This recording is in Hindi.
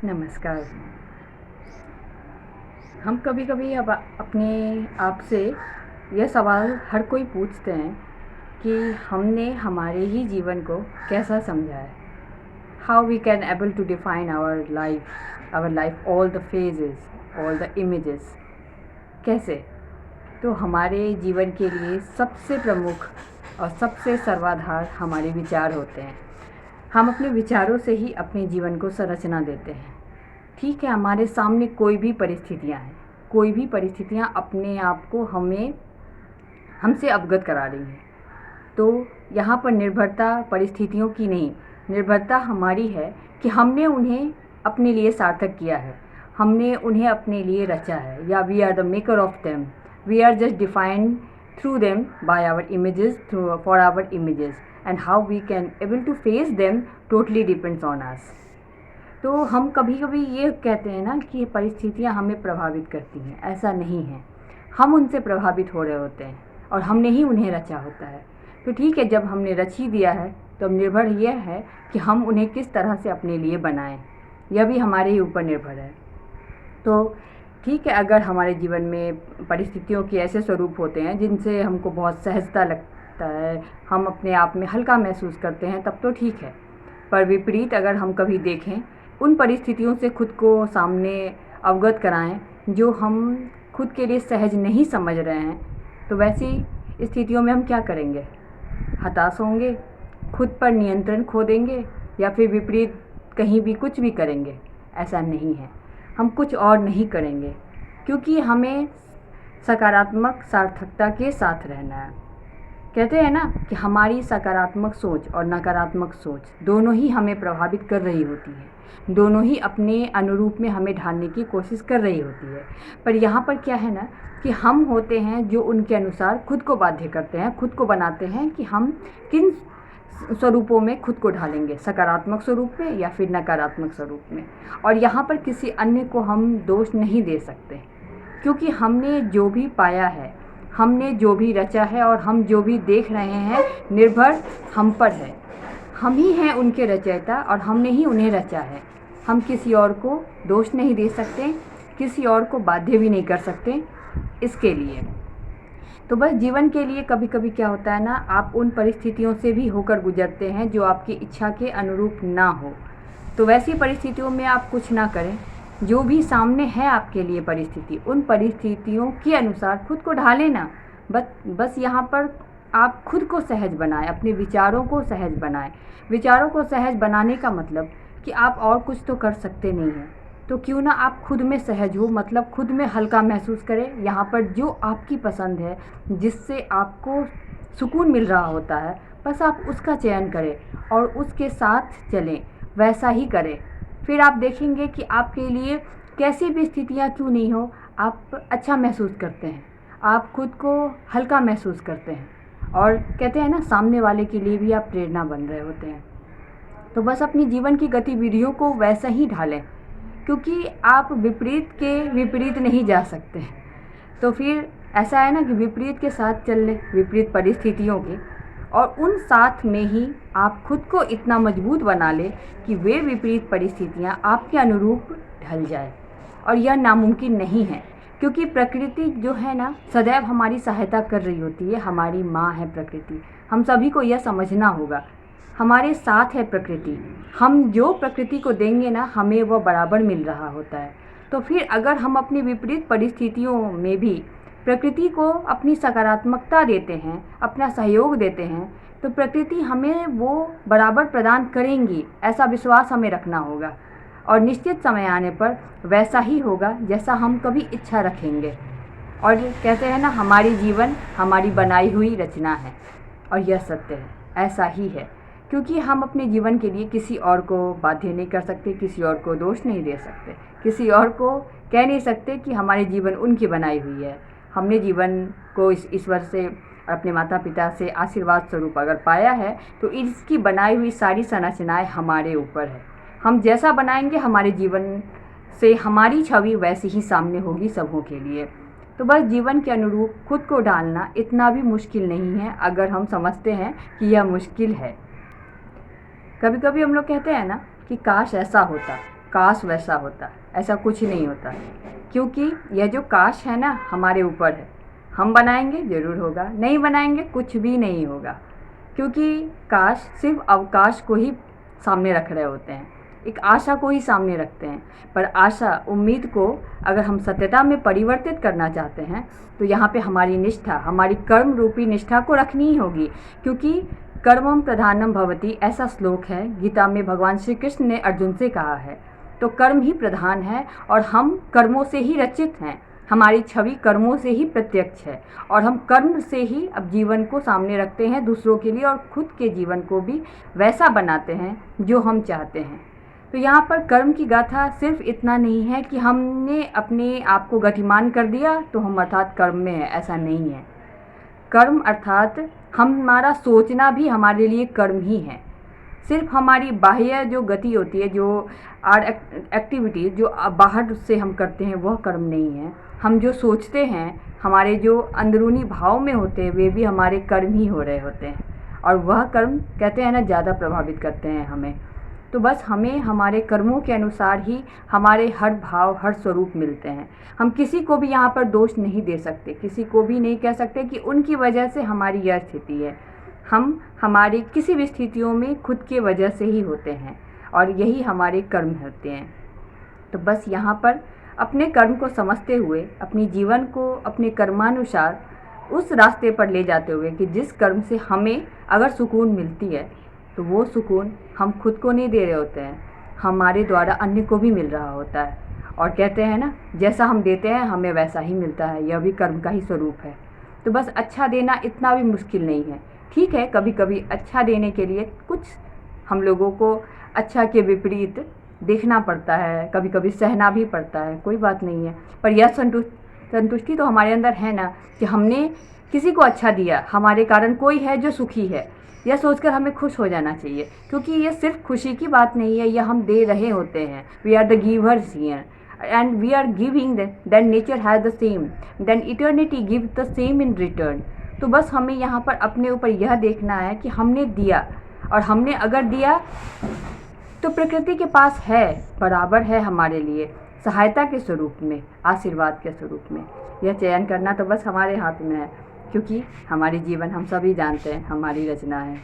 नमस्कार। हम कभी कभी अब अपने आप से यह सवाल हर कोई पूछते हैं कि हमने हमारे ही जीवन को कैसा समझा है। How we can able to define our life, all the phases, all the images. कैसे? तो हमारे जीवन के लिए सबसे प्रमुख और सबसे सर्वाधार हमारे विचार होते हैं। हम अपने विचारों से ही अपने जीवन को संरचना देते हैं। ठीक है, हमारे सामने कोई भी परिस्थितियाँ हैं, कोई भी परिस्थितियाँ अपने आप को हमसे अवगत करा रही हैं। तो यहाँ पर निर्भरता परिस्थितियों की नहीं, निर्भरता हमारी है कि हमने उन्हें अपने लिए सार्थक किया है, हमने उन्हें अपने लिए रचा है, या we are the maker of them, we are just defined through them by our images, through for our images, and how we can able to face them totally depends on us. तो हम कभी कभी ये कहते हैं ना कि परिस्थितियाँ हमें प्रभावित करती हैं। ऐसा नहीं है, हम उनसे प्रभावित हो रहे होते हैं और हमने ही उन्हें रचा होता है। तो ठीक है, जब हमने रच ही दिया है तो अब निर्भर यह है कि हम उन्हें किस तरह से अपने लिए बनाएं, यह भी हमारे ही ऊपर निर्भर है। तो ठीक है, अगर हमारे जीवन में परिस्थितियों के ऐसे स्वरूप होते हैं जिनसे हमको बहुत सहजता लगता है, हम अपने आप में हल्का महसूस करते हैं, तब तो ठीक है। पर विपरीत अगर हम कभी देखें, उन परिस्थितियों से खुद को सामने अवगत कराएं जो हम खुद के लिए सहज नहीं समझ रहे हैं, तो वैसी स्थितियों में हम क्या करेंगे? हताश होंगे, खुद पर नियंत्रण खो देंगे, या फिर विपरीत कहीं भी कुछ भी करेंगे? ऐसा नहीं है, हम कुछ और नहीं करेंगे, क्योंकि हमें सकारात्मक सार्थकता के साथ रहना है। कहते हैं ना कि हमारी सकारात्मक सोच और नकारात्मक सोच दोनों ही हमें प्रभावित कर रही होती है, दोनों ही अपने अनुरूप में हमें ढालने की कोशिश कर रही होती है। पर यहाँ पर क्या है ना कि हम होते हैं जो उनके अनुसार खुद को बाध्य करते हैं, खुद को बनाते हैं कि हम किन स्वरूपों में खुद को ढालेंगे, सकारात्मक स्वरूप में या फिर नकारात्मक स्वरूप में। और यहाँ पर किसी अन्य को हम दोष नहीं दे सकते, क्योंकि हमने जो भी पाया है, हमने जो भी रचा है और हम जो भी देख रहे हैं, निर्भर हम पर है। हम ही हैं उनके रचयिता और हमने ही उन्हें रचा है। हम किसी और को दोष नहीं दे सकते, किसी और को बाध्य भी नहीं कर सकते इसके लिए। तो बस जीवन के लिए कभी कभी क्या होता है ना, आप उन परिस्थितियों से भी होकर गुजरते हैं जो आपकी इच्छा के अनुरूप ना हो। तो वैसी परिस्थितियों में आप कुछ ना करें, जो भी सामने है आपके लिए परिस्थिति, उन परिस्थितियों के अनुसार खुद को ढालें ना। बस यहाँ पर आप खुद को सहज बनाएं, अपने विचारों को सहज बनाएं। विचारों को सहज बनाने का मतलब कि आप और कुछ तो कर सकते नहीं हैं, तो क्यों ना आप खुद में सहज हो, मतलब खुद में हल्का महसूस करें। यहाँ पर जो आपकी पसंद है, जिससे आपको सुकून मिल रहा होता है, बस आप उसका चयन करें और उसके साथ चलें, वैसा ही करें। फिर आप देखेंगे कि आपके लिए कैसी भी स्थितियाँ क्यों नहीं हो, आप अच्छा महसूस करते हैं, आप खुद को हल्का महसूस करते हैं, और कहते हैं ना, सामने वाले के लिए भी आप प्रेरणा बन रहे होते हैं। तो बस अपनी जीवन की गतिविधियों को वैसा ही ढालें, क्योंकि आप विपरीत के विपरीत नहीं जा सकते। तो फिर ऐसा है ना कि विपरीत के साथ चल लें, विपरीत परिस्थितियों के, और उन साथ में ही आप खुद को इतना मजबूत बना लें कि वे विपरीत परिस्थितियाँ आपके अनुरूप ढल जाए। और यह नामुमकिन नहीं है, क्योंकि प्रकृति जो है ना, सदैव हमारी सहायता कर रही होती है। हमारी माँ है प्रकृति, हम सभी को यह समझना होगा। हमारे साथ है प्रकृति, हम जो प्रकृति को देंगे ना, हमें वह बराबर मिल रहा होता है। तो फिर अगर हम अपनी विपरीत परिस्थितियों में भी प्रकृति को अपनी सकारात्मकता देते हैं, अपना सहयोग देते हैं, तो प्रकृति हमें वो बराबर प्रदान करेंगी, ऐसा विश्वास हमें रखना होगा। और निश्चित समय आने पर वैसा ही होगा जैसा हम कभी इच्छा रखेंगे। और कहते हैं ना, हमारी जीवन हमारी बनाई हुई रचना है, और यह सत्य है, ऐसा ही है। क्योंकि हम अपने जीवन के लिए किसी और को बाध्य नहीं कर सकते, किसी और को दोष नहीं दे सकते, किसी और को कह नहीं सकते कि हमारी जीवन उनकी बनाई हुई है। हमने जीवन को इस ईश्वर से और अपने माता पिता से आशीर्वाद स्वरूप अगर पाया है, तो इसकी बनाई हुई सारी संरचनाएं हमारे ऊपर है। हम जैसा बनाएंगे, हमारे जीवन से हमारी छवि वैसी ही सामने होगी सबों के लिए। तो बस जीवन के अनुरूप खुद को ढालना इतना भी मुश्किल नहीं है, अगर हम समझते हैं कि यह मुश्किल है। कभी कभी हम लोग कहते हैं ना कि काश ऐसा होता, काश वैसा होता, ऐसा कुछ नहीं होता। क्योंकि यह जो काश है ना, हमारे ऊपर है। हम बनाएंगे ज़रूर होगा, नहीं बनाएंगे कुछ भी नहीं होगा। क्योंकि काश सिर्फ अवकाश को ही सामने रख रहे होते हैं, एक आशा को ही सामने रखते हैं। पर आशा, उम्मीद को अगर हम सत्यता में परिवर्तित करना चाहते हैं तो यहाँ पे हमारी निष्ठा, हमारी कर्म रूपी निष्ठा को रखनी ही होगी। क्योंकि कर्मम प्रधानम भवति, ऐसा श्लोक है गीता में, भगवान श्री कृष्ण ने अर्जुन से कहा है। तो कर्म ही प्रधान है और हम कर्मों से ही रचित हैं। हमारी छवि कर्मों से ही प्रत्यक्ष है और हम कर्म से ही अब जीवन को सामने रखते हैं दूसरों के लिए, और खुद के जीवन को भी वैसा बनाते हैं जो हम चाहते हैं। तो यहाँ पर कर्म की गाथा सिर्फ इतना नहीं है कि हमने अपने आप को गतिमान कर दिया तो हम अर्थात कर्म में है, ऐसा नहीं है। कर्म अर्थात हमारा सोचना भी हमारे लिए कर्म ही है। सिर्फ हमारी बाह्य जो गति होती है, जो आर एक्टिविटीज़ जो बाहर से हम करते हैं, वह कर्म नहीं है। हम जो सोचते हैं, हमारे जो अंदरूनी भाव में होते हैं, वे भी हमारे कर्म ही हो रहे होते हैं। और वह कर्म कहते हैं ना, ज़्यादा प्रभावित करते हैं हमें। तो बस हमें हमारे कर्मों के अनुसार ही हमारे हर भाव, हर स्वरूप मिलते हैं। हम किसी को भी यहाँ पर दोष नहीं दे सकते, किसी को भी नहीं कह सकते कि उनकी वजह से हमारी यह स्थिति है। हम हमारी किसी भी स्थितियों में खुद के वजह से ही होते हैं और यही हमारे कर्म होते हैं। तो बस यहाँ पर अपने कर्म को समझते हुए अपनी जीवन को अपने कर्मानुसार उस रास्ते पर ले जाते हुए कि जिस कर्म से हमें अगर सुकून मिलती है तो वो सुकून हम खुद को नहीं दे रहे होते हैं, हमारे द्वारा अन्य को भी मिल रहा होता है। और कहते हैं ना, जैसा हम देते हैं हमें वैसा ही मिलता है, यह भी कर्म का ही स्वरूप है। तो बस अच्छा देना इतना भी मुश्किल नहीं है। ठीक है, कभी कभी अच्छा देने के लिए कुछ हम लोगों को अच्छा के विपरीत देखना पड़ता है, कभी कभी सहना भी पड़ता है, कोई बात नहीं है। पर यह संतुष्टि तो हमारे अंदर है ना कि हमने किसी को अच्छा दिया, हमारे कारण कोई है जो सुखी है, यह सोचकर हमें खुश हो जाना चाहिए। क्योंकि ये सिर्फ खुशी की बात नहीं है, यह हम दे रहे होते हैं। We are the givers here and we are giving, then nature has the same, then eternity give the same in return. तो बस हमें यहाँ पर अपने ऊपर यह देखना है कि हमने दिया, और हमने अगर दिया तो प्रकृति के पास है, बराबर है हमारे लिए, सहायता के स्वरूप में, आशीर्वाद के स्वरूप में। यह चयन करना तो बस हमारे हाथ में है। क्योंकि हमारी जीवन हम सभी जानते हैं हमारी रचना है।